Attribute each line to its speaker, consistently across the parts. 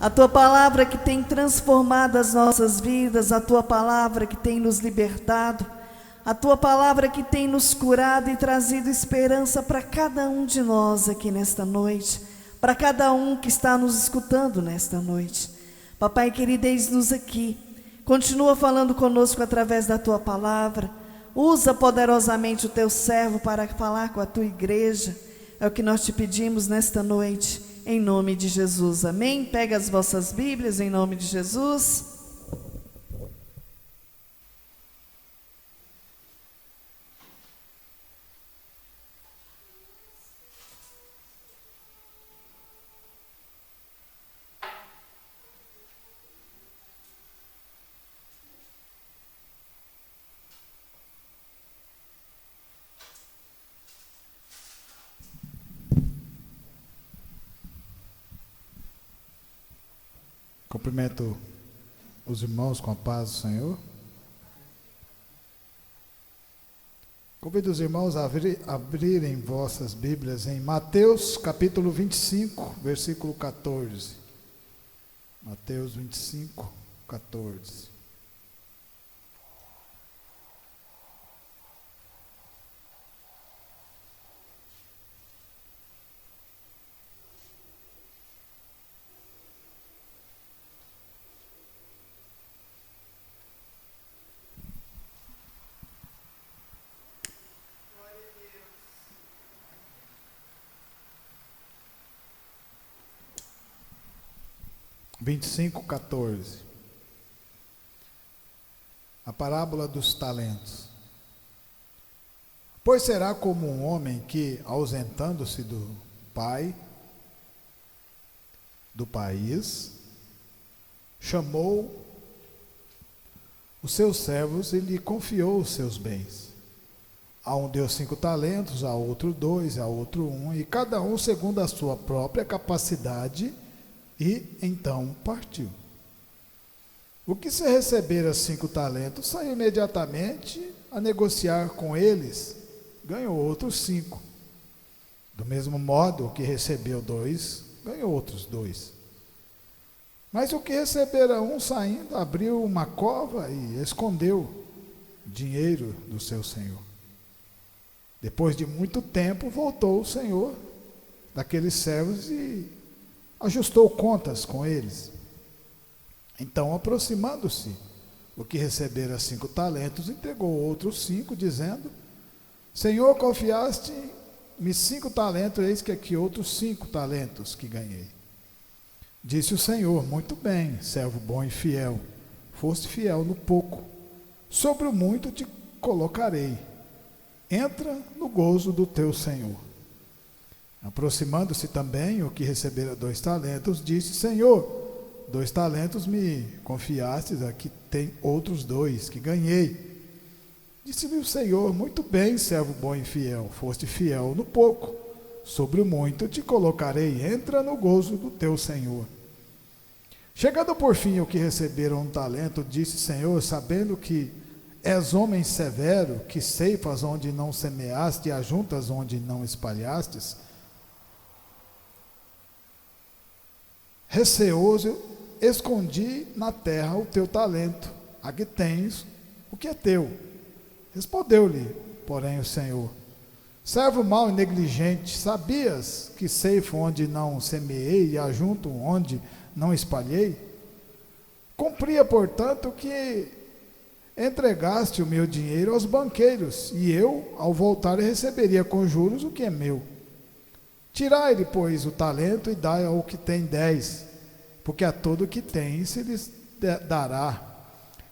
Speaker 1: A tua palavra que tem transformado as nossas vidas, a tua palavra que tem nos libertado, a tua palavra que tem nos curado e trazido esperança para cada um de nós aqui nesta noite, para cada um que está nos escutando nesta noite. Papai querido, eis-nos aqui, continua falando conosco através da tua palavra, usa poderosamente o teu servo para falar com a tua igreja, é o que nós te pedimos nesta noite, em nome de Jesus, amém? Pega as vossas Bíblias, em nome de Jesus.
Speaker 2: Cumprimento os irmãos com a paz do Senhor. Convido os irmãos a abrirem vossas Bíblias em Mateus capítulo 25, versículo 14. Mateus 25, 14. Vinte e cinco, 14. A parábola dos talentos. Pois será como um homem que, ausentando-se do pai do país, chamou os seus servos e lhe confiou os seus bens. A um deu 5 talentos, a outro 2, a outro 1, e cada um segundo a sua própria capacidade, e então partiu. O que se recebera 5 talentos, saiu imediatamente a negociar com eles, ganhou outros 5. Do mesmo modo, o que recebeu 2, ganhou outros 2. Mas o que recebera 1, saindo, abriu uma cova e escondeu o dinheiro do seu senhor. Depois de muito tempo, voltou o senhor daqueles servos e ajustou contas com eles. Então, aproximando-se, o que recebera 5 talentos, entregou outros 5, dizendo: Senhor, confiaste-me 5 talentos, eis que aqui outros 5 talentos que ganhei. Disse o Senhor: muito bem, servo bom e fiel, foste fiel no pouco, sobre o muito te colocarei, entra no gozo do teu Senhor. Aproximando-se também o que recebera 2 talentos, disse: Senhor, 2 talentos me confiastes, aqui tem outros 2 que ganhei. Disse-lhe o Senhor: muito bem, servo bom e fiel, foste fiel no pouco, sobre o muito te colocarei, entra no gozo do teu Senhor. Chegando por fim o que receberam 1 talento, disse: Senhor, sabendo que és homem severo, que ceifas onde não semeaste e ajuntas onde não espalhastes, receoso, escondi na terra o teu talento, aqui tens o que é teu. Respondeu-lhe, porém, o Senhor: servo mau e negligente, sabias que ceifo onde não semeei e ajunto onde não espalhei? Cumpria, portanto, que entregaste o meu dinheiro aos banqueiros, e eu, ao voltar, receberia com juros o que é meu. Tirai-lhe, pois, o talento e dai ao que tem 10, porque a todo o que tem se lhes dará,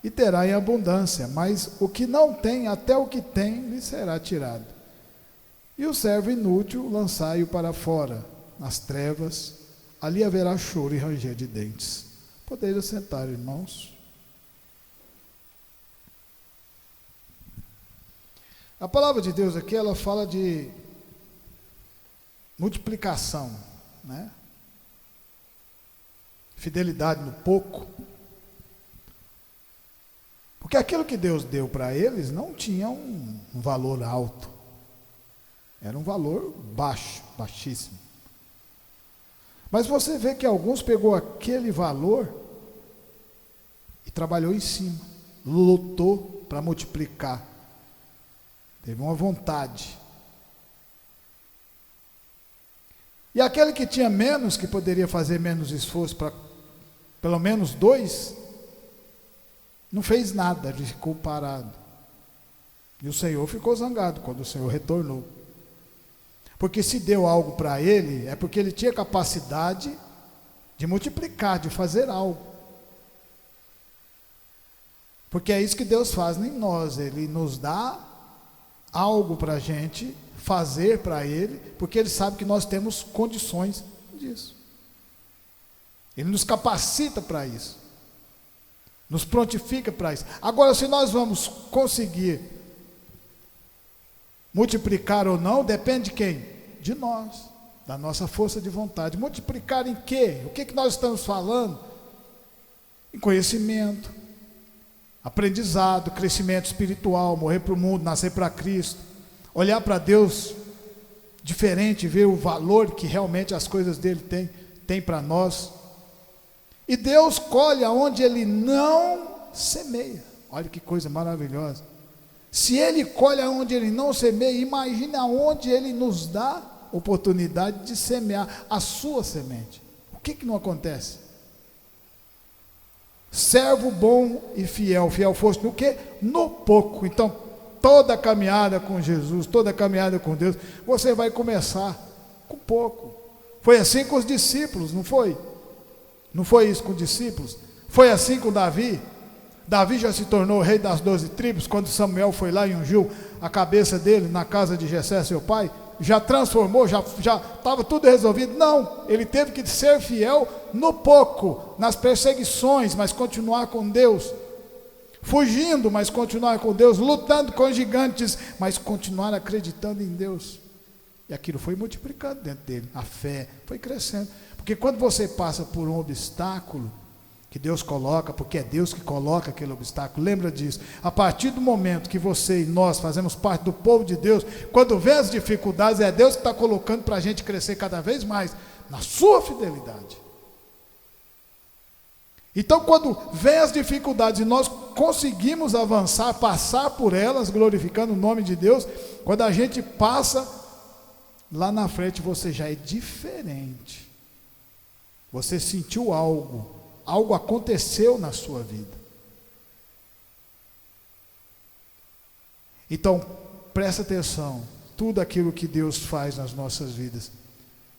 Speaker 2: e terá em abundância, mas o que não tem, até o que tem, lhe será tirado. E o servo inútil lançai-o para fora, nas trevas, ali haverá choro e ranger de dentes. Podeis sentar, irmãos. A palavra de Deus aqui, ela fala de multiplicação, né? Fidelidade no pouco. Porque aquilo que Deus deu para eles não tinha um valor alto. Era um valor baixo, baixíssimo. Mas você vê que alguns pegou aquele valor e trabalhou em cima, lutou para multiplicar, teve uma vontade. E aquele que tinha menos, que poderia fazer menos esforço para pelo menos 2, não fez nada, ele ficou parado. E o Senhor ficou zangado quando o Senhor retornou. Porque se deu algo para ele, é porque ele tinha capacidade de multiplicar, de fazer algo. Porque é isso que Deus faz em nós, Ele nos dá algo para a gente fazer para Ele, porque Ele sabe que nós temos condições disso. Ele nos capacita para isso, nos prontifica para isso. Agora, se nós vamos conseguir multiplicar ou não, depende de quem? De nós, da nossa força de vontade. Multiplicar em quê? O que nós estamos falando? Em conhecimento, aprendizado, crescimento espiritual, morrer para o mundo, nascer para Cristo, olhar para Deus diferente, ver o valor que realmente as coisas dele tem para nós. E Deus colhe aonde Ele não semeia. Olha que coisa maravilhosa. Se Ele colhe aonde Ele não semeia, imagine aonde Ele nos dá oportunidade de semear a sua semente. O que não acontece? Servo bom e fiel. Fiel foste no quê? No pouco. Então, toda caminhada com Jesus, toda caminhada com Deus, você vai começar com pouco. Foi assim com os discípulos, não foi? Não foi isso com os discípulos? Foi assim com Davi? Davi já se tornou rei das 12 tribos, quando Samuel foi lá e ungiu a cabeça dele na casa de Jessé, seu pai, já transformou, já estava tudo resolvido? Não, ele teve que ser fiel no pouco, nas perseguições, mas continuar com Deus, fugindo, mas continuar com Deus, lutando com gigantes, mas continuar acreditando em Deus. E aquilo foi multiplicando dentro dele, a fé foi crescendo. Porque quando você passa por um obstáculo que Deus coloca, porque é Deus que coloca aquele obstáculo, lembra disso, a partir do momento que você e nós fazemos parte do povo de Deus, quando vem as dificuldades, é Deus que está colocando para a gente crescer cada vez mais na sua fidelidade. Então, quando vem as dificuldades e nós conseguimos avançar, passar por elas, glorificando o nome de Deus, quando a gente passa, lá na frente você já é diferente. Você sentiu algo aconteceu na sua vida. Então, presta atenção, tudo aquilo que Deus faz nas nossas vidas,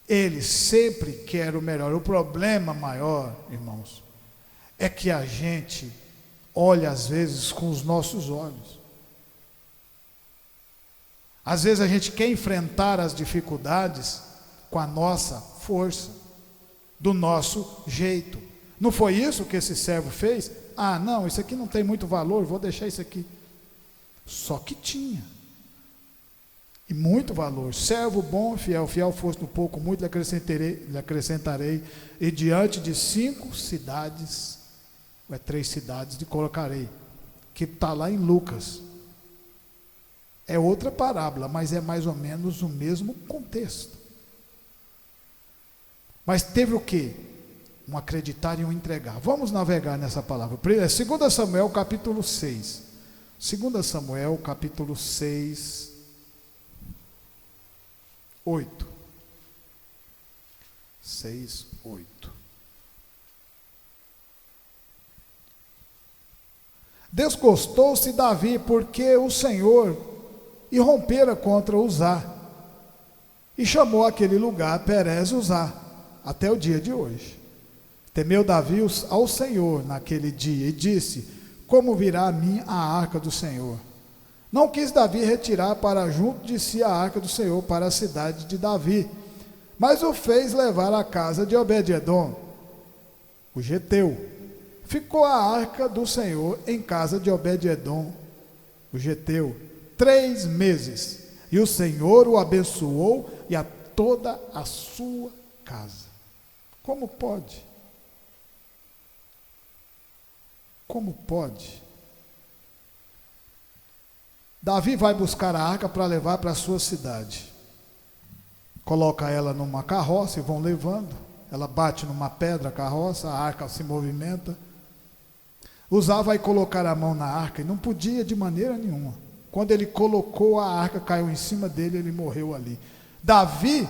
Speaker 2: Ele sempre quer o melhor. O problema maior, irmãos, é que a gente olha às vezes com os nossos olhos. Às vezes a gente quer enfrentar as dificuldades com a nossa força, do nosso jeito. Não foi isso que esse servo fez? Ah, não, isso aqui não tem muito valor, vou deixar isso aqui. Só que tinha. E muito valor. Servo bom, fiel, fiel foste no pouco, muito lhe acrescentarei, e diante de 5 cidades, ou 3 cidades, lhe colocarei. Que está lá em Lucas. É outra parábola, mas é mais ou menos o mesmo contexto. Mas teve o quê? Um acreditar e um entregar. Vamos navegar nessa palavra. 2 Samuel capítulo 6. 2 Samuel capítulo 6, 8. 6, 8. Desgostou-se Davi, porque o Senhor irrompera contra Uzá, e chamou aquele lugar Perez Uzá, até o dia de hoje. Temeu Davi ao Senhor naquele dia, e disse: como virá a mim a arca do Senhor? Não quis Davi retirar para junto de si a arca do Senhor para a cidade de Davi, mas o fez levar à casa de Obed-edom, o geteu. Ficou a arca do Senhor em casa de Obed-edom, o geteu, 3 meses, e o Senhor o abençoou e a toda a sua casa. Como pode? Como pode? Davi vai buscar a arca para levar para a sua cidade. Coloca ela numa carroça e vão levando. ela bate numa pedra, a carroça, a arca se movimenta. Uzá vai colocar a mão na arca e não podia de maneira nenhuma. Quando ele colocou, a arca caiu em cima dele, ele morreu ali. Davi,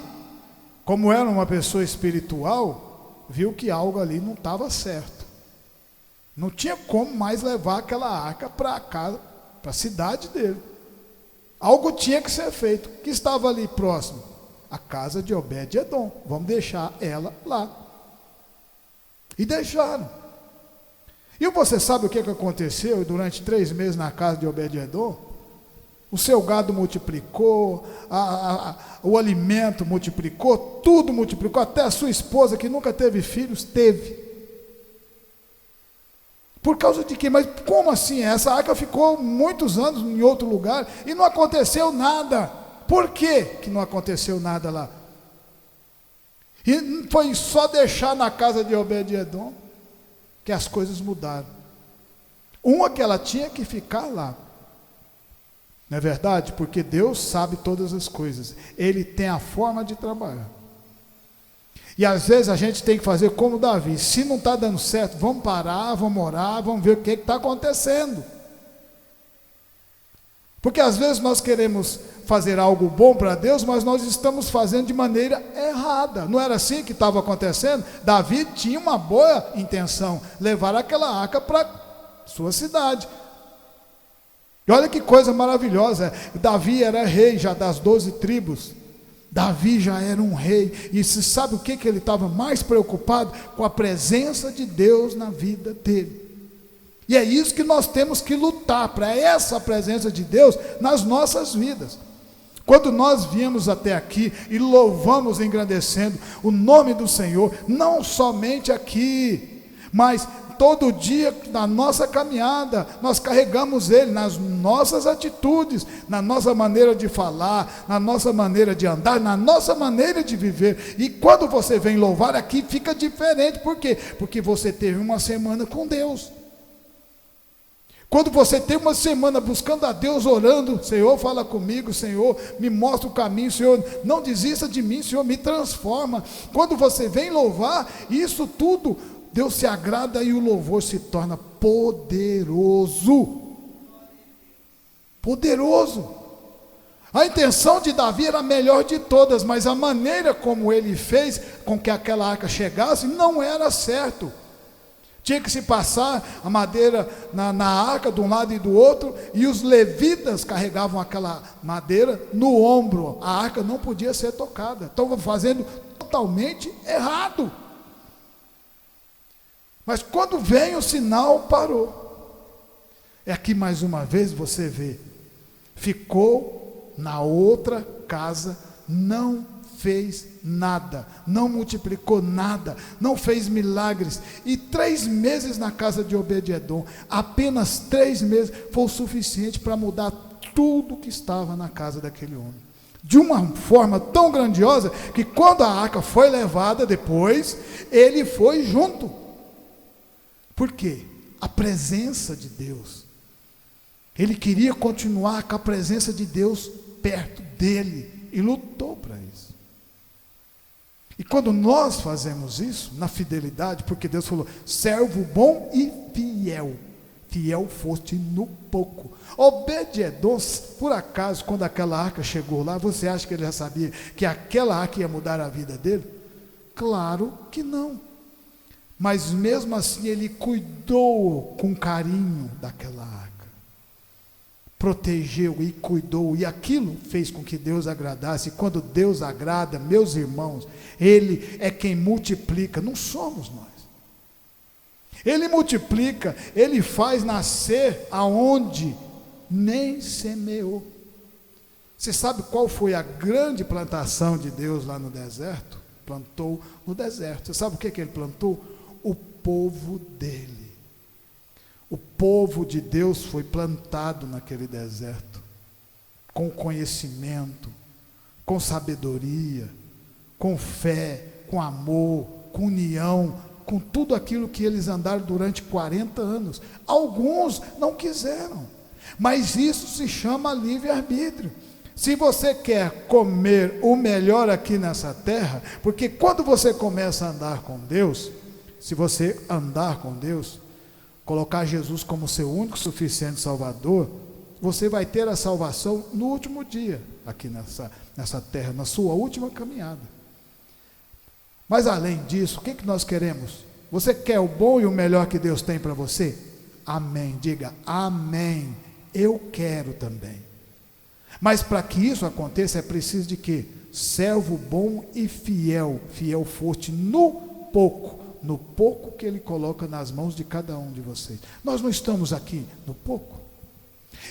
Speaker 2: como era uma pessoa espiritual, viu que algo ali não estava certo. Não tinha como mais levar aquela arca para a casa, para a cidade dele. Algo tinha que ser feito. O que estava ali próximo? A casa de Obed-edom. Vamos deixar ela lá. E deixaram. E você sabe o que aconteceu durante 3 meses na casa de Obed-edom? O seu gado multiplicou, o alimento multiplicou, tudo multiplicou, até a sua esposa que nunca teve filhos, teve. Por causa de quê? Mas como assim? Essa arca ficou muitos anos em outro lugar e não aconteceu nada. Por quê que não aconteceu nada lá? E foi só deixar na casa de Obed-edom que as coisas mudaram. Uma que ela tinha que ficar lá. Não é verdade? Porque Deus sabe todas as coisas. Ele tem a forma de trabalhar. E às vezes a gente tem que fazer como Davi. Se não está dando certo, vamos parar, vamos orar, vamos ver o que está acontecendo. Porque às vezes nós queremos fazer algo bom para Deus, mas nós estamos fazendo de maneira errada. Não era assim que estava acontecendo? Davi tinha uma boa intenção, levar aquela arca para sua cidade. E olha que coisa maravilhosa, Davi era rei já das 12 tribos. Davi já era um rei, e se sabe o que ele estava mais preocupado? Com a presença de Deus na vida dele. E é isso que nós temos que lutar, para essa presença de Deus nas nossas vidas. Quando nós viemos até aqui e louvamos engrandecendo o nome do Senhor, não somente aqui, mas todo dia na nossa caminhada, nós carregamos Ele nas nossas atitudes, na nossa maneira de falar, na nossa maneira de andar, na nossa maneira de viver. E quando você vem louvar aqui, fica diferente. Por quê? Porque você teve uma semana com Deus. Quando você tem uma semana buscando a Deus, orando, Senhor, fala comigo, Senhor, me mostra o caminho, Senhor, não desista de mim, Senhor, me transforma. Quando você vem louvar, isso tudo, Deus se agrada e o louvor se torna poderoso. Poderoso. A intenção de Davi era a melhor de todas, mas a maneira como ele fez com que aquela arca chegasse não era certo. Tinha que se passar a madeira na arca de um lado e do outro, e os levitas carregavam aquela madeira no ombro. A arca não podia ser tocada. Estavam fazendo totalmente errado. Mas quando vem o sinal, parou. É aqui mais uma vez você vê. Ficou na outra casa, não fez nada, não multiplicou nada, não fez milagres. E 3 meses na casa de Obed-edom, apenas 3 meses foi o suficiente para mudar tudo que estava na casa daquele homem. De uma forma tão grandiosa que quando a arca foi levada depois, ele foi junto. Por quê? A presença de Deus. Ele queria continuar com a presença de Deus perto dele e lutou para isso. E quando nós fazemos isso, na fidelidade, porque Deus falou, servo bom e fiel, fiel foste no pouco. Obed-edom, por acaso, quando aquela arca chegou lá, você acha que ele já sabia que aquela arca ia mudar a vida dele? Claro que não. Mas mesmo assim ele cuidou com carinho daquela arca. Protegeu e cuidou, e aquilo fez com que Deus agradasse. E quando Deus agrada, meus irmãos, Ele é quem multiplica, não somos nós. Ele multiplica, Ele faz nascer aonde nem semeou. Você sabe qual foi a grande plantação de Deus lá no deserto? Plantou no deserto. Você sabe o que Ele plantou? O povo dele. O povo de Deus foi plantado naquele deserto, com conhecimento, com sabedoria, com fé, com amor, com união, com tudo aquilo que eles andaram durante 40 anos. Alguns não quiseram, mas isso se chama livre-arbítrio. Se você quer comer o melhor aqui nessa terra, porque quando você começa a andar com Deus, se você andar com Deus, colocar Jesus como seu único suficiente Salvador, você vai ter a salvação no último dia, aqui nessa terra, na sua última caminhada. Mas além disso, o que nós queremos? Você quer o bom e o melhor que Deus tem para você? Amém, diga amém, eu quero também. Mas para que isso aconteça é preciso de quê? Servo bom e fiel, fiel foste no pouco que Ele coloca nas mãos de cada um de vocês. Nós não estamos aqui no pouco.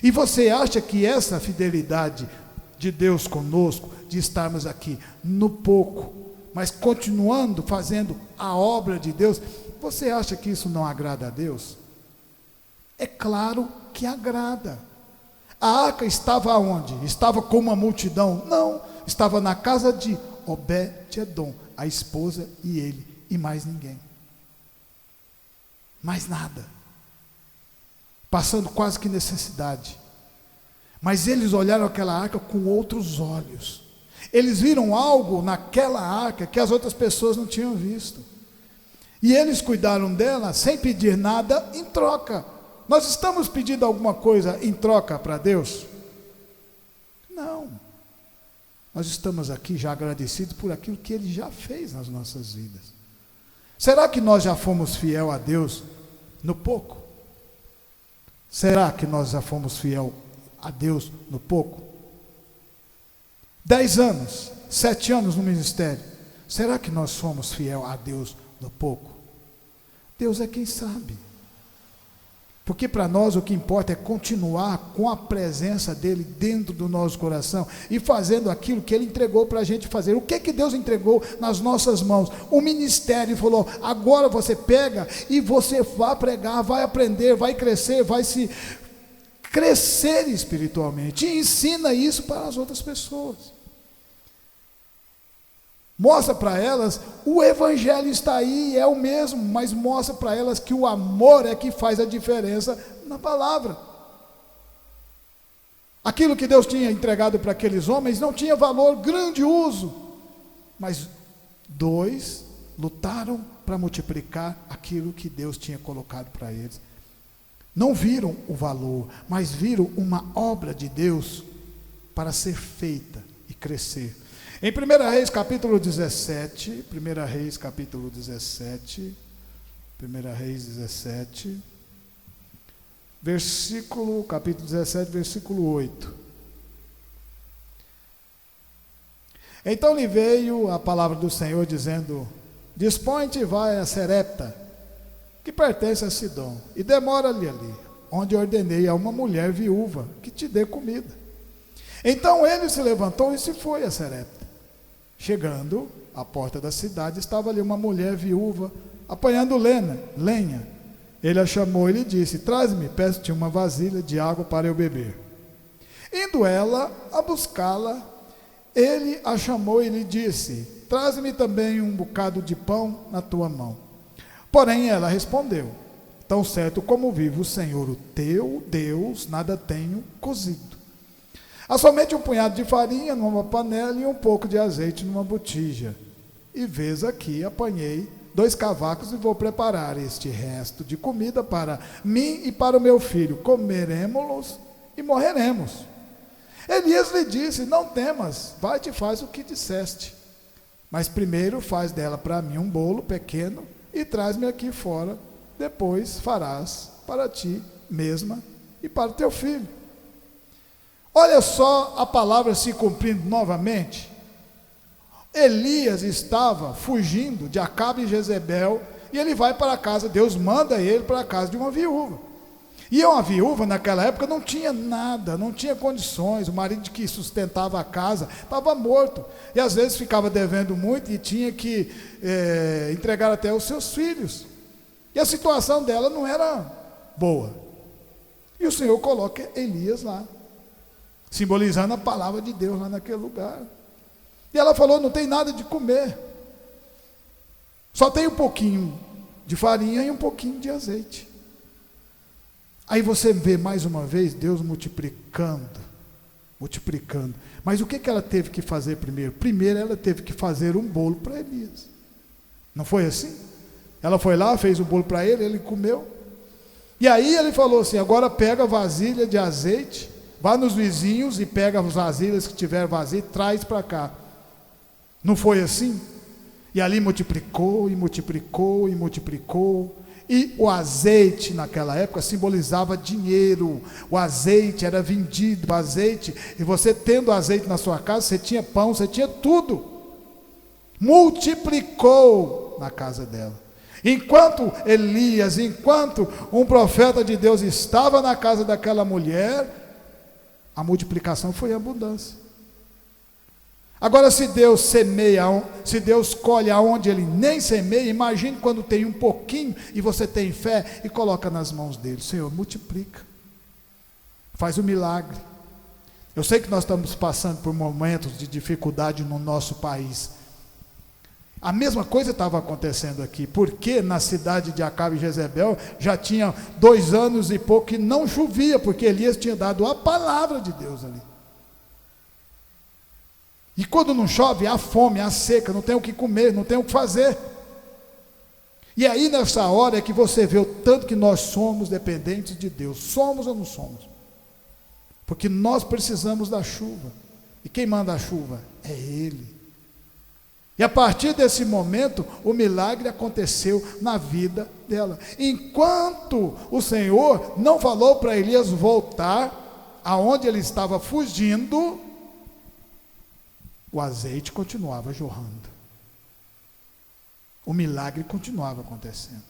Speaker 2: E você acha que essa fidelidade de Deus conosco, de estarmos aqui no pouco, mas continuando fazendo a obra de Deus, você acha que isso não agrada a Deus? É claro que agrada. A arca estava onde? Estava com uma multidão? Não, estava na casa de Obed-edom, a esposa e ele, e mais ninguém. Mais nada. Passando quase que necessidade. Mas eles olharam aquela arca com outros olhos. Eles viram algo naquela arca que as outras pessoas não tinham visto. E eles cuidaram dela sem pedir nada em troca. Nós estamos pedindo alguma coisa em troca para Deus? Não. Nós estamos aqui já agradecidos por aquilo que Ele já fez nas nossas vidas. Será que nós já fomos fiel a Deus no pouco? Será que nós já fomos fiel a Deus no pouco? 10 anos, 7 anos no ministério. Será que nós somos fiel a Deus no pouco? Deus é quem sabe. Porque para nós o que importa é continuar com a presença dEle dentro do nosso coração e fazendo aquilo que Ele entregou para a gente fazer. O que Deus entregou nas nossas mãos? O ministério. Falou, agora você pega e você vai pregar, vai aprender, vai crescer, vai se crescer espiritualmente. E ensina isso para as outras pessoas. Mostra para elas, o evangelho está aí, é o mesmo, mas mostra para elas que o amor é que faz a diferença na palavra. Aquilo que Deus tinha entregado para aqueles homens não tinha valor grandioso, mas 2 lutaram para multiplicar aquilo que Deus tinha colocado para eles. Não viram o valor, mas viram uma obra de Deus para ser feita e crescer. Em 1 Reis capítulo 17, 1 Reis capítulo 17, 1 Reis 17, capítulo 17, versículo 8. Então lhe veio a palavra do Senhor dizendo, dispõe-te e vai a Serepta, que pertence a Sidom, e demora-lhe ali, onde ordenei a uma mulher viúva que te dê comida. Então ele se levantou e se foi a Serepta. Chegando à porta da cidade, estava ali uma mulher viúva, apanhando lenha. Ele a chamou e lhe disse, traz-me, peço-te uma vasilha de água para eu beber. Indo ela a buscá-la, ele a chamou e lhe disse, traz-me também um bocado de pão na tua mão. Porém ela respondeu, tão certo como vive o Senhor, o teu Deus, nada tenho cozido. Há somente um punhado de farinha numa panela e um pouco de azeite numa botija. E vês aqui, apanhei 2 cavacos e vou preparar este resto de comida para mim e para o meu filho. Comeremos-los e morreremos. Elias lhe disse, não temas, vai-te e faz o que disseste. Mas primeiro faz dela para mim um bolo pequeno e traz-me aqui fora. Depois farás para ti mesma e para o teu filho. Olha só a palavra se cumprindo novamente. Elias estava fugindo de Acabe e Jezebel, e ele vai para a casa, Deus manda ele para a casa de uma viúva. E uma viúva naquela época não tinha nada, não tinha condições, o marido que sustentava a casa estava morto, e às vezes ficava devendo muito e tinha que entregar até os seus filhos. E a situação dela não era boa. E o Senhor coloca Elias lá, simbolizando a palavra de Deus lá naquele lugar. E ela falou, não tem nada de comer, só tem um pouquinho de farinha e um pouquinho de azeite. Aí você vê mais uma vez Deus multiplicando multiplicando. Mas o que ela teve que fazer primeiro? Primeiro ela teve que fazer um bolo para Elias. Não foi assim? Ela foi lá, fez o bolo para ele, ele comeu. E aí ele falou assim: agora pega a vasilha de azeite, vá nos vizinhos e pega as vasilhas que tiver vazio e traz para cá. Não foi assim? E ali multiplicou, e multiplicou, e multiplicou. E o azeite naquela época simbolizava dinheiro. O azeite era vendido, o azeite, e você tendo azeite na sua casa, você tinha pão, você tinha tudo. Multiplicou na casa dela. Enquanto Elias, enquanto um profeta de Deus estava na casa daquela mulher, a multiplicação foi abundância. Agora, se Deus semeia, se Deus colhe aonde Ele nem semeia, imagine quando tem um pouquinho e você tem fé e coloca nas mãos dele. Senhor, multiplica, faz o milagre. Eu sei que nós estamos passando por momentos de dificuldade no nosso país. A mesma coisa estava acontecendo aqui, porque na cidade de Acabe e Jezebel já tinha 2 anos e pouco que não chovia, porque Elias tinha dado a palavra de Deus ali. E quando não chove, há fome, há seca, não tem o que comer, não tem o que fazer. E aí nessa hora é que você vê o tanto que nós somos dependentes de Deus. Somos ou não somos? Porque nós precisamos da chuva. E quem manda a chuva? É Ele. E a partir desse momento, o milagre aconteceu na vida dela. Enquanto o Senhor não falou para Elias voltar aonde ele estava fugindo, o azeite continuava jorrando. O milagre continuava acontecendo.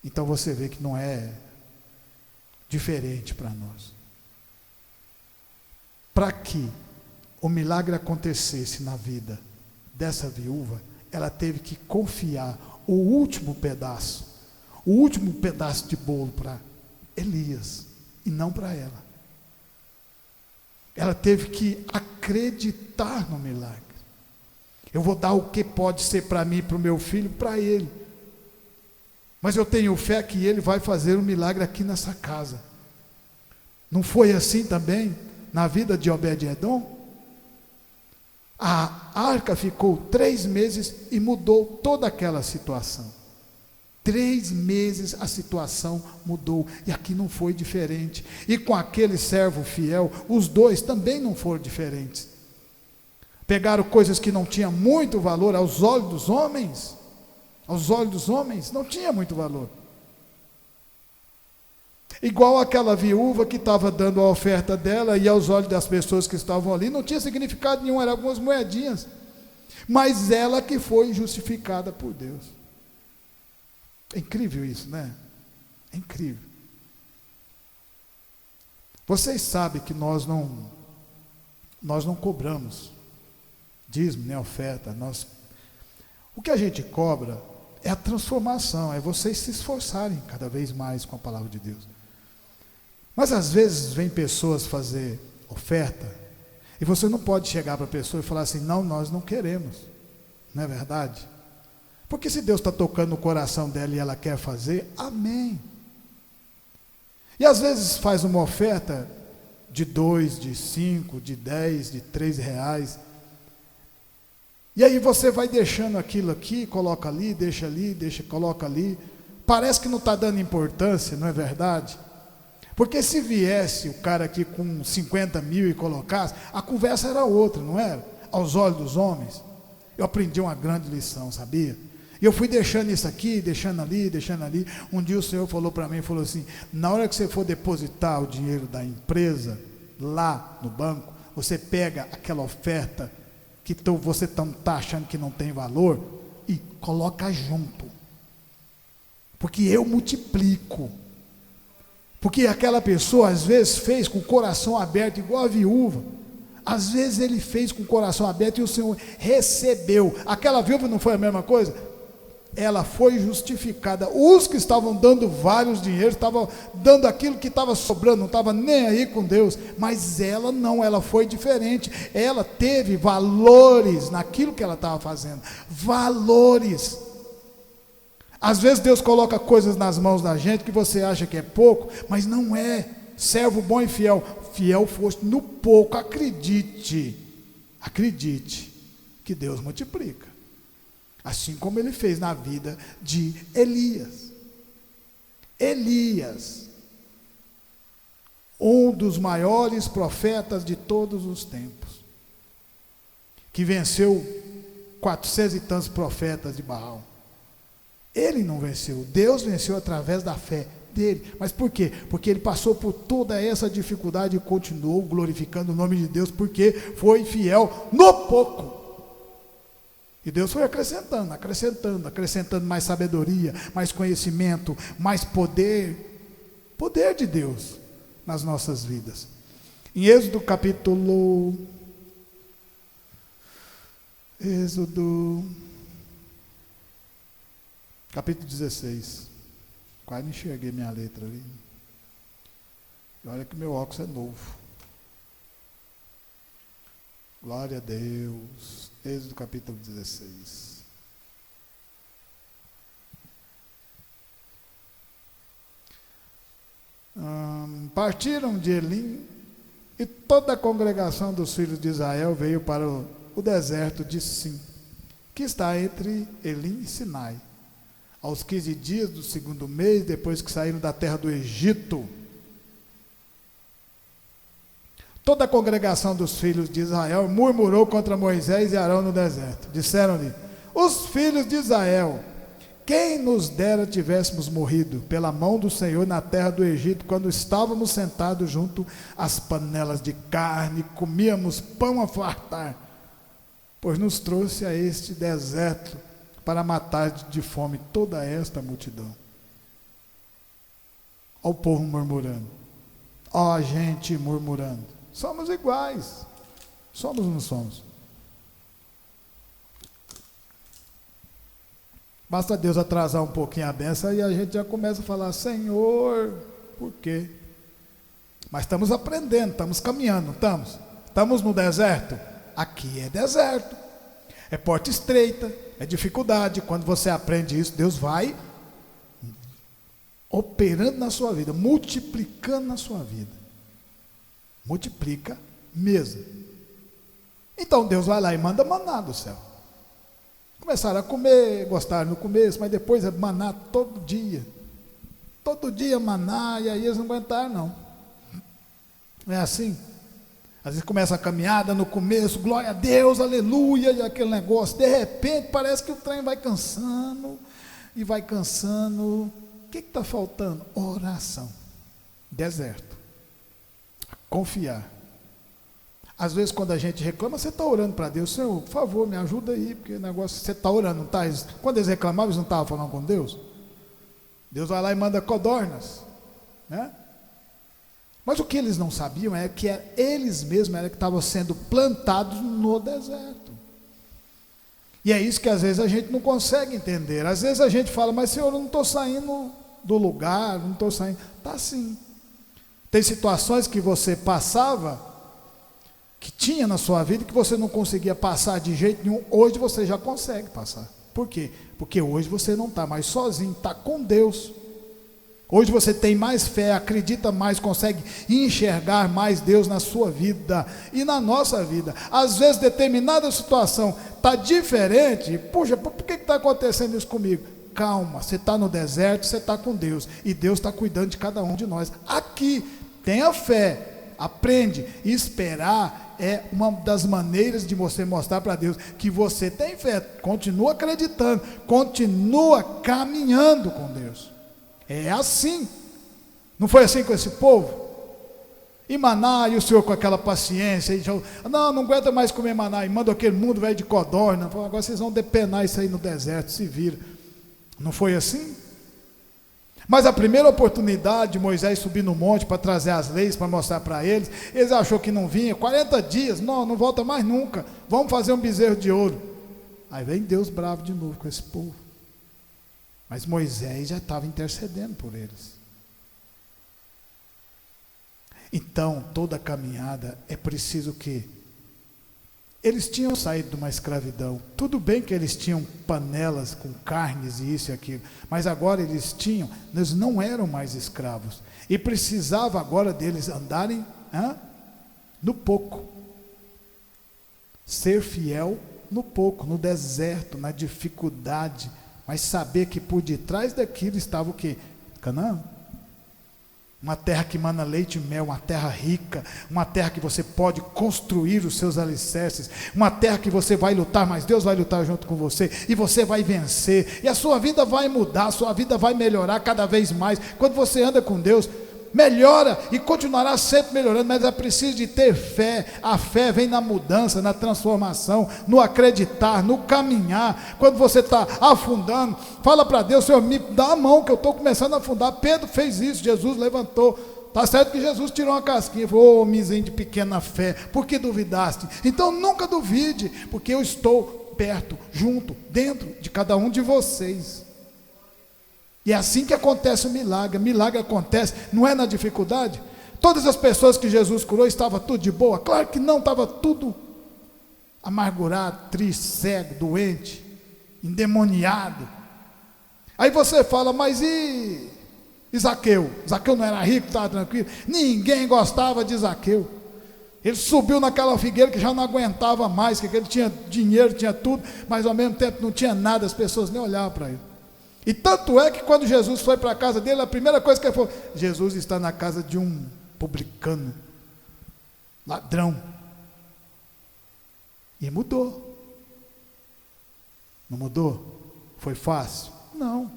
Speaker 2: Então você vê que não é diferente para nós. Para que o milagre acontecesse na vida dessa viúva, ela teve que confiar o último pedaço de bolo para Elias e não para ela. Ela teve que acreditar no milagre. Eu vou dar o que pode ser para mim, para o meu filho, para ele. Mas eu tenho fé que ele vai fazer um milagre aqui nessa casa. Não foi assim também na vida de Obed-edom? A arca ficou 3 meses e mudou toda aquela situação. 3 meses a situação mudou, e aqui não foi diferente. E com aquele servo fiel, os dois também não foram diferentes. Pegaram coisas que não tinham muito valor aos olhos dos homens, não tinha muito valor. Igual aquela viúva que estava dando a oferta dela, e aos olhos das pessoas que estavam ali, não tinha significado nenhum, eram algumas moedinhas. Mas ela que foi justificada por Deus. É incrível isso, né? É incrível. Vocês sabem que nós não cobramos dízimo nem oferta. O que a gente cobra é a transformação, é vocês se esforçarem cada vez mais com a palavra de Deus. Mas às vezes vem pessoas fazer oferta, e você não pode chegar para a pessoa e falar assim: não, nós não queremos. Não é verdade? Porque se Deus está tocando no coração dela e ela quer fazer, amém. E às vezes faz uma oferta de 2, de 5, de 10, de 3 reais. E aí você vai deixando aquilo aqui, coloca ali, coloca ali. Parece que não está dando importância, não é verdade? Porque se viesse o cara aqui com 50 mil e colocasse, a conversa era outra, não era? Aos olhos dos homens. Eu aprendi uma grande lição, sabia? E eu fui deixando isso aqui, deixando ali. Um dia o Senhor falou para mim, falou assim: na hora que você for depositar o dinheiro da empresa, lá no banco, você pega aquela oferta que você está achando que não tem valor, e coloca junto. Porque eu multiplico. Porque aquela pessoa às vezes fez com o coração aberto, igual a viúva. Às vezes ele fez com o coração aberto e o Senhor recebeu. Aquela viúva não foi a mesma coisa? Ela foi justificada. Os que estavam dando vários dinheiros, estavam dando aquilo que estava sobrando, não estava nem aí com Deus. Mas ela não, ela foi diferente. Ela teve valores naquilo que ela estava fazendo. Valores. Às vezes Deus coloca coisas nas mãos da gente que você acha que é pouco, mas não é. servo bom e fiel. Fiel foste no pouco, acredite que Deus multiplica. Assim como ele fez na vida de Elias. Elias, um dos maiores profetas de todos os tempos, que venceu 400 e tantos profetas de Baal. Ele não venceu, Deus venceu através da fé dele. Mas por quê? Porque ele passou por toda essa dificuldade e continuou glorificando o nome de Deus, porque foi fiel no pouco. E Deus foi acrescentando mais sabedoria, mais conhecimento, mais poder de Deus nas nossas vidas. Em Êxodo capítulo 16, quase não enxerguei minha letra ali, e olha que meu óculos é novo, glória a Deus. Êxodo capítulo 16. Partiram de Elim, e toda a congregação dos filhos de Israel veio para o deserto de Sim, que está entre Elim e Sinai, aos 15 dias do 2º mês, depois que saíram da terra do Egito. Toda a congregação dos filhos de Israel murmurou contra Moisés e Arão no deserto. Disseram-lhe: os filhos de Israel, quem nos dera tivéssemos morrido pela mão do Senhor na terra do Egito, quando estávamos sentados junto às panelas de carne, comíamos pão a fartar, pois nos trouxe a este deserto para matar de fome toda esta multidão. Ó o povo murmurando, ó a gente murmurando. Somos iguais. Somos ou não somos? Basta Deus atrasar um pouquinho a benção e a gente já começa a falar: Senhor, por quê? Mas estamos aprendendo, estamos caminhando, não estamos? Estamos no deserto? Aqui é deserto, é porta estreita, é dificuldade. Quando você aprende isso, Deus vai operando na sua vida, multiplicando na sua vida. Multiplica mesmo. Então Deus vai lá e manda maná do céu. Começaram a comer, gostaram no começo, mas depois é maná todo dia maná, e aí eles não aguentaram não. Não é assim? Às vezes começa a caminhada no começo, glória a Deus, aleluia, e aquele negócio, de repente parece que o trem vai cansando, e vai cansando. O que está faltando? Oração. Deserto. Confiar. Às vezes quando a gente reclama, você está orando para Deus: Senhor, por favor, me ajuda aí, porque o negócio, você está orando, não está? Quando eles reclamavam, eles não estavam falando com Deus? Deus vai lá e manda codornas, né? Mas o que eles não sabiam é que eles mesmos eram que estavam sendo plantados no deserto. E é isso que às vezes a gente não consegue entender. Às vezes a gente fala: mas Senhor, eu não estou saindo do lugar, não estou saindo. Está sim. Tem situações que você passava, que tinha na sua vida, que você não conseguia passar de jeito nenhum. Hoje você já consegue passar. Por quê? Porque hoje você não está mais sozinho, está com Deus. Hoje você tem mais fé, acredita mais, consegue enxergar mais Deus na sua vida e na nossa vida. Às vezes determinada situação está diferente. Puxa, por que está acontecendo isso comigo? Calma, você está no deserto, você está com Deus, e Deus está cuidando de cada um de nós. Aqui, tenha fé, aprende. Esperar é uma das maneiras de você mostrar para Deus que você tem fé. Continua acreditando, continua caminhando com Deus. É assim. Não foi assim com esse povo? E maná, e o Senhor com aquela paciência, e já, não aguenta mais comer maná, e manda aquele mundo velho de codorna. Agora vocês vão depenar isso aí no deserto, se vira. Não foi assim? Mas a primeira oportunidade de Moisés subir no monte para trazer as leis, para mostrar para eles achou que não vinha. 40 dias, não volta mais nunca, vamos fazer um bezerro de ouro. Aí vem Deus bravo de novo com esse povo. Mas Moisés já estava intercedendo por eles. Então, toda caminhada é preciso que Eles tinham saído de uma escravidão. Tudo bem que eles tinham panelas com carnes e isso e aquilo, mas agora eles não eram mais escravos. E precisava agora deles andarem no pouco. Ser fiel no pouco, no deserto, na dificuldade, mas saber que por detrás daquilo estava o quê? Canaã. Uma terra que mana leite e mel, uma terra rica, uma terra que você pode construir os seus alicerces, uma terra que você vai lutar, mas Deus vai lutar junto com você, e você vai vencer, e a sua vida vai mudar, a sua vida vai melhorar cada vez mais. Quando você anda com Deus, melhora e continuará sempre melhorando, mas é preciso de ter fé. A fé vem na mudança, na transformação, no acreditar, no caminhar. Quando você está afundando, fala para Deus: Senhor, me dá a mão que eu estou começando a afundar. Pedro fez isso, Jesus levantou. Está certo que Jesus tirou uma casquinha e falou: homenzinho de pequena fé, por que duvidaste? Então nunca duvide, porque eu estou perto, junto, dentro de cada um de vocês. E é assim que acontece o milagre. Milagre acontece, não é na dificuldade. Todas as pessoas que Jesus curou estavam tudo de boa? Claro que não, estava tudo amargurado, triste, cego, doente, endemoniado. Aí você fala: mas e Zaqueu? Zaqueu não era rico, estava tranquilo? Ninguém gostava de Zaqueu. Ele subiu naquela figueira que já não aguentava mais, que ele tinha dinheiro, tinha tudo, mas ao mesmo tempo não tinha nada, as pessoas nem olhavam para ele. E tanto é que quando Jesus foi para a casa dele, a primeira coisa que ele falou: Jesus está na casa de um publicano, ladrão. E mudou. Não mudou? Foi fácil? Não.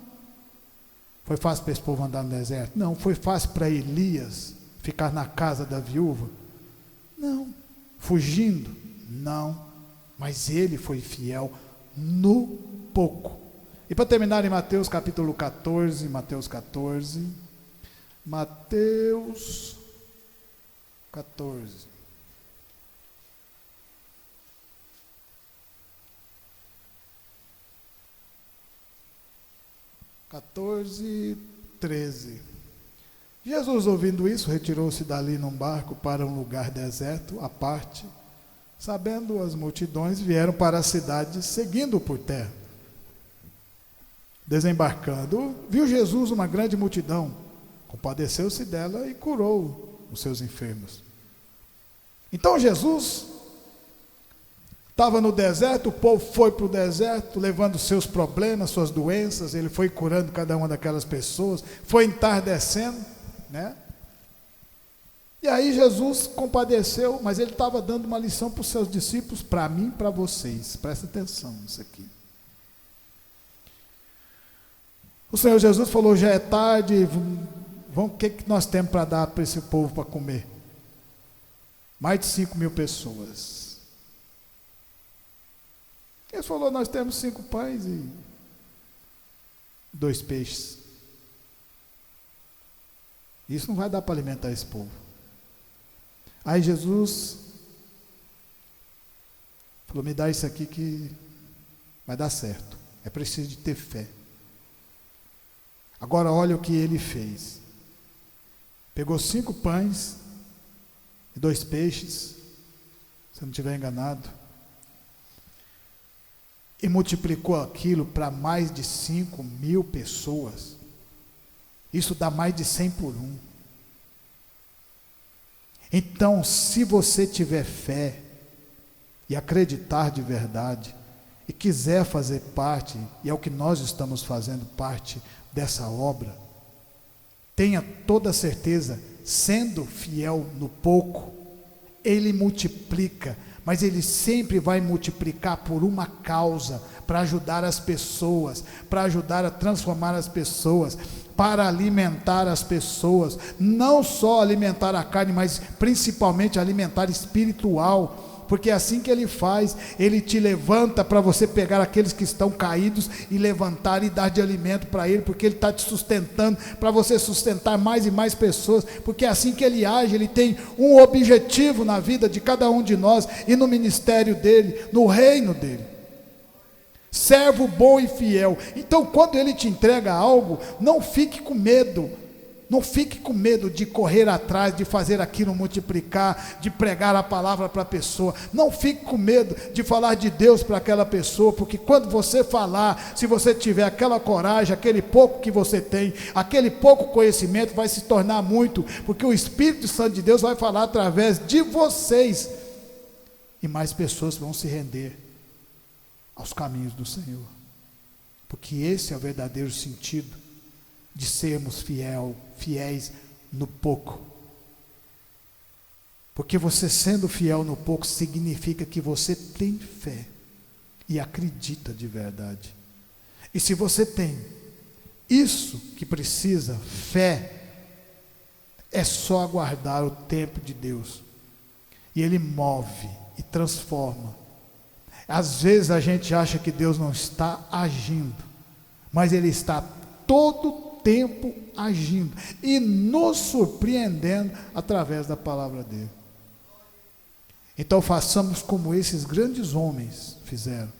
Speaker 2: Foi fácil para esse povo andar no deserto? Não. Foi fácil para Elias ficar na casa da viúva? Não. Fugindo? Não. Mas ele foi fiel no pouco. E para terminar, em Mateus capítulo 14, Mateus 14, Mateus 14. (14, 13). Jesus, ouvindo isso, retirou-se dali num barco para um lugar deserto, à parte. Sabendo as multidões, vieram para a cidade, seguindo por terra. Desembarcando, viu Jesus uma grande multidão, compadeceu-se dela e curou os seus enfermos. Então Jesus estava no deserto, o povo foi para o deserto, levando seus problemas, suas doenças, ele foi curando cada uma daquelas pessoas, foi entardecendo, né? E aí Jesus compadeceu, mas ele estava dando uma lição para os seus discípulos, para mim e para vocês. Presta atenção nisso aqui. O Senhor Jesus falou: já é tarde, o que nós temos para dar para esse povo para comer? Mais de 5.000 pessoas. Ele falou: nós temos 5 pães e 2 peixes. Isso não vai dar para alimentar esse povo. Aí Jesus falou: me dá isso aqui que vai dar certo. É preciso de ter fé. Agora olha o que ele fez. Pegou 5 pães e 2 peixes, se eu não estiver enganado, e multiplicou aquilo para mais de 5.000 pessoas. Isso dá mais de 100 por 1. Então, se você tiver fé e acreditar de verdade, e quiser fazer parte, e é o que nós estamos fazendo parte dessa obra, tenha toda a certeza, sendo fiel no pouco, ele multiplica, mas ele sempre vai multiplicar por uma causa, para ajudar as pessoas, para ajudar a transformar as pessoas, para alimentar as pessoas, não só alimentar a carne, mas principalmente alimentar espiritual, porque é assim que ele faz. Ele te levanta para você pegar aqueles que estão caídos e levantar e dar de alimento para ele, porque ele está te sustentando, para você sustentar mais e mais pessoas, porque é assim que ele age. Ele tem um objetivo na vida de cada um de nós e no ministério dele, no reino dele. Servo bom e fiel. Então, quando ele te entrega algo, não fique com medo, Não fique com medo de correr atrás, de fazer aquilo multiplicar, de pregar a palavra para a pessoa. Não fique com medo de falar de Deus para aquela pessoa, porque quando você falar, se você tiver aquela coragem, aquele pouco que você tem, aquele pouco conhecimento vai se tornar muito, porque o Espírito Santo de Deus vai falar através de vocês, e mais pessoas vão se render aos caminhos do Senhor, porque esse é o verdadeiro sentido de sermos fiéis no pouco. Porque você sendo fiel no pouco significa que você tem fé e acredita de verdade. E se você tem isso que precisa, fé, é só aguardar o tempo de Deus. E Ele move e transforma. Às vezes a gente acha que Deus não está agindo, mas Ele está todo tempo agindo e nos surpreendendo através da palavra dele. Então façamos como esses grandes homens fizeram.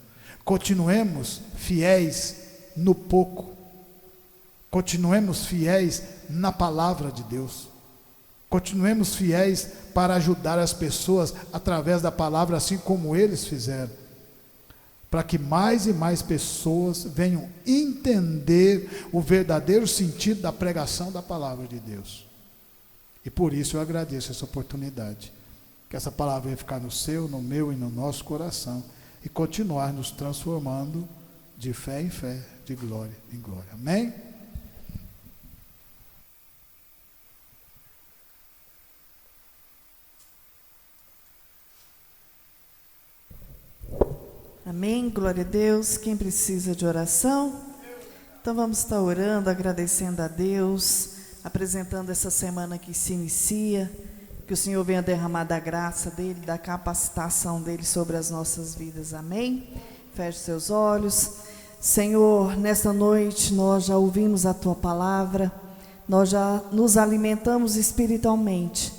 Speaker 2: Continuemos fiéis no pouco. Continuemos fiéis na palavra de Deus. Continuemos fiéis para ajudar as pessoas através da palavra, assim como eles fizeram, para que mais e mais pessoas venham entender o verdadeiro sentido da pregação da palavra de Deus. E por isso eu agradeço essa oportunidade, que essa palavra venha ficar no seu, no meu e no nosso coração, e continuar nos transformando de fé em fé, de glória em glória. Amém?
Speaker 1: Amém, glória a Deus. Quem precisa de oração? Então vamos estar orando, agradecendo a Deus, apresentando essa semana que se inicia, que o Senhor venha derramar da graça dEle, da capacitação dEle sobre as nossas vidas, amém? Feche seus olhos. Senhor, nesta noite nós já ouvimos a Tua palavra, nós já nos alimentamos espiritualmente,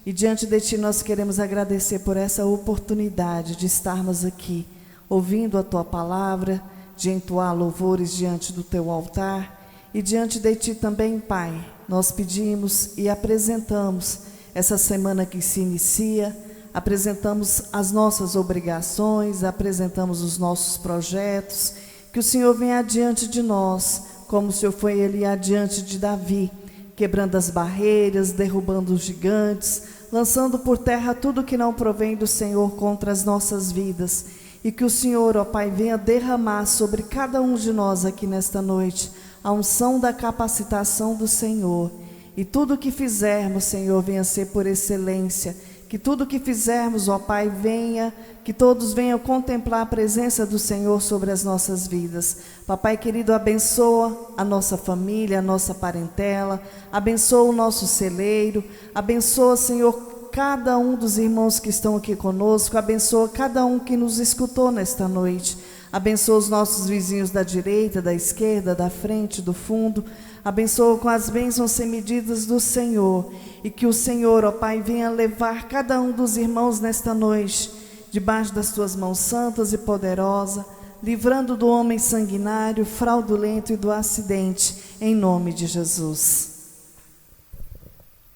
Speaker 1: e diante de Ti nós queremos agradecer por essa oportunidade de estarmos aqui, ouvindo a Tua palavra, de entoar louvores diante do Teu altar, e diante de Ti também, Pai, nós pedimos e apresentamos essa semana que se inicia, apresentamos as nossas obrigações, apresentamos os nossos projetos, que o Senhor venha adiante de nós, como o Senhor foi ali adiante de Davi, quebrando as barreiras, derrubando os gigantes, lançando por terra tudo que não provém do Senhor contra as nossas vidas. E que o Senhor, ó Pai, venha derramar sobre cada um de nós aqui nesta noite a unção da capacitação do Senhor. E tudo que fizermos, Senhor, venha ser por excelência. Que tudo que fizermos, ó Pai, venha, que todos venham contemplar a presença do Senhor sobre as nossas vidas. Papai querido, abençoa a nossa família, a nossa parentela, abençoa o nosso celeiro, abençoa, Senhor, cada um dos irmãos que estão aqui conosco, abençoa cada um que nos escutou nesta noite, abençoa os nossos vizinhos da direita, da esquerda, da frente, do fundo, abençoa com as bênçãos sem medidas do Senhor, e que o Senhor, ó Pai, venha levar cada um dos irmãos nesta noite, debaixo das Tuas mãos santas e poderosas, livrando do homem sanguinário, fraudulento e do acidente, em nome de Jesus.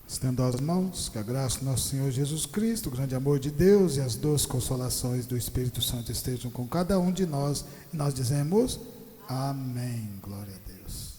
Speaker 2: Estendo as mãos, que a graça do nosso Senhor Jesus Cristo, o grande amor de Deus e as doces consolações do Espírito Santo estejam com cada um de nós. E nós dizemos, amém. Glória a Deus.